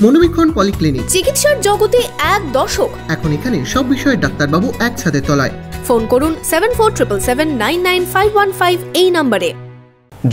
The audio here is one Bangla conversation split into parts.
মনোবীক্ষণ পলিক্লিনিক, চিকিৎসার জগতে এক দশক। এখন এখানে সব বিষয়ে ডাক্তারবাবু একসাথে তলায়। ফোন করুন 7477999515 এই নম্বরে।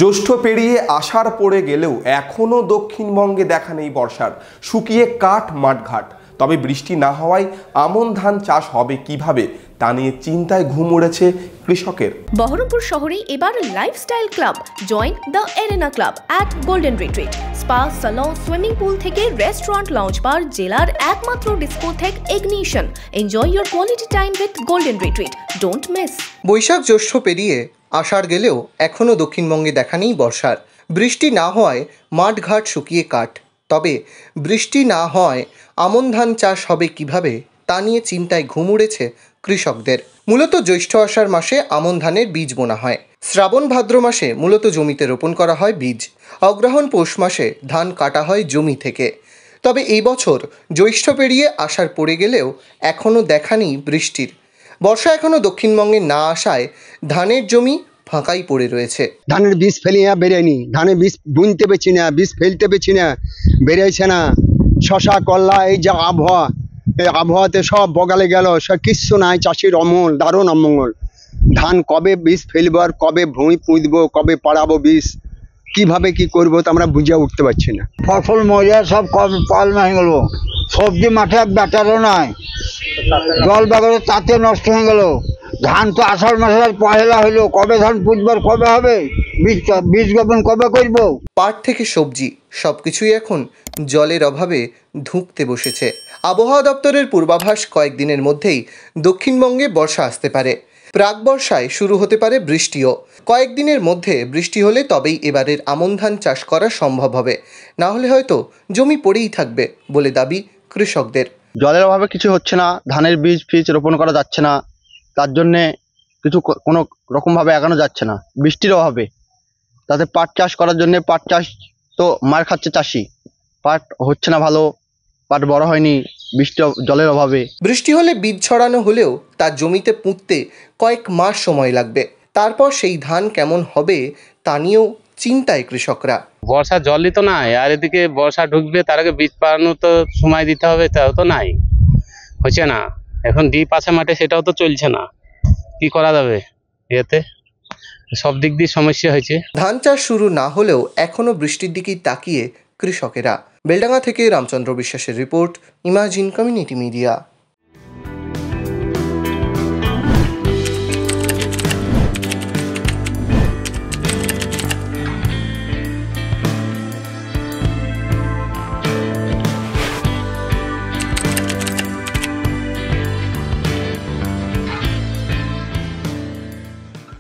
জ্যৈষ্ঠ পেরিয়ে আষাঢ় পড়ে গেলেও এখনও দক্ষিণবঙ্গে দেখা নেই বর্ষার। শুকিয়ে কাঠ মাঠঘাট। তবে বৃষ্টি না হওয়ায় আমন ধান চাষ হবে কিভাবে তা নিয়ে চিন্তায় ঘুম উড়েছে কৃষকের। বহরমপুর শহরে এবার lifestyle club. Join the Arena Club at Golden Retreat. Spa, salon, swimming pool থেকে রেস্টুরেন্ট, লঞ্চ বার, জেলার একমাত্র discotheque Ignition. Enjoy your quality time with Golden Retreat. Don't miss. বৈশাখ জ্যৈষ্ঠ পেরিয়ে আষাঢ় গেলেও এখনও দক্ষিণবঙ্গে দেখা নেই বর্ষার। বৃষ্টি না হওয়ায় মাঠঘাট শুকিয়ে কাঠ। তবে বৃষ্টি না হওয়ায় আমন ধান চাষ হবে কিভাবে তা নিয়ে চিন্তায় ঘুম উড়েছে কৃষকদের। মূলত জ্যৈষ্ঠ আষাঢ় মাসে আমন ধানের বীজ বোনা হয়। শ্রাবণ ভাদ্র মাসে মূলত জমিতে রোপণ করা হয় বীজ। অগ্রহায়ণ পৌষ মাসে ধান কাটা হয় জমি থেকে। তবে এই বছর জ্যৈষ্ঠ পেরিয়ে আষাঢ় পড়ে গেলেও এখনও দেখা নেই বৃষ্টির। বর্ষা এখনও দক্ষিণবঙ্গে না আসায় ধানের জমি ফাঁকাই পড়ে রয়েছে। ধানের বীজ ফেলিয়া বেরোয়নি, ধানের বীজ বুনতে পেরেছি না, বীজ ফেলতে পেরেছি না, বেরোয়ছে না। শশা, করলা, এই যে আবহাওয়া, এই আবহাওয়াতে সব বগালে গেল, সব কিচ্ছু নাই। চাষির অমল, দারুণ অমঙ্গল। ধান কবে বীজ ফেলবো আর কবে ভুঁই পুঁতবো, কবে পাড়াবো বীজ, কিভাবে কি করবো তা আমরা বুঝে উঠতে পারছি না। ফসল মজা সব পাল হয়ে গেল। সবজি মাঠে ব্যাটারও নাই, জল বাগরে তাতে নষ্ট হয়ে গেল। ধান তো আষাঢ় মাসের পয়লা হইলো, কবে ধান পুঁতবার কবে হবে, বীজ বপন কবে করব। পাট থেকে সবজি সবকিছুই এখন জলের অভাবে ধুঁকতে বসেছে। আবহাওয়া দপ্তরের পূর্বাভাস কয়েকদিনের মধ্যেই দক্ষিণবঙ্গে বর্ষা আসতে পারে। প্রাক বর্ষায় শুরু হতে পারে বৃষ্টিও। কয়েকদিনের মধ্যে বৃষ্টি হলে তবেই এবারের আমন ধান চাষ করা সম্ভব হবে, না হলে হয়তো জমি পড়েই থাকবে বলে দাবি কৃষকদের। জলের অভাবে কিছু হচ্ছে না, ধানের বীজ ফিজ রোপণ করা যাচ্ছে না, তার জন্যে কিছু কোনো রকমভাবে এগানো যাচ্ছে না বৃষ্টির অভাবে। তাতে পাট চাষ করার জন্যে, পাট চাষ তো মার খাচ্ছে চাষি, পাট হচ্ছে না ভালো, পাট বড় হয়নি বৃষ্টি জলের অভাবে। বৃষ্টি হলে বীজ ছড়ানো হলেও তার জমিতে পুঁততে কয়েক মাস সময় লাগবে। তারপর সেই ধান কেমন হবে তা নিয়েও চিন্তায় কৃষকরা। বর্ষা জলই তো নাই, আর এদিকে বর্ষা ঢুকবে, তার আগে বীজ পাড়ানো তো সময় দিতে হবে, তাও তো নাই, হচ্ছে না। এখন ডিপ আছে মাঠে, সেটাও তো চলছে না, কি করা যাবে? এতে সব দিক দিয়ে সমস্যা হয়েছে। ধান চাষ শুরু না হলেও এখনও বৃষ্টির দিকেই তাকিয়ে কৃষকেরা। বেলডাঙ্গা থেকে রামচন্দ্র বিশ্বাসের রিপোর্ট, ইমাজিন কমিউনিটি মিডিয়া।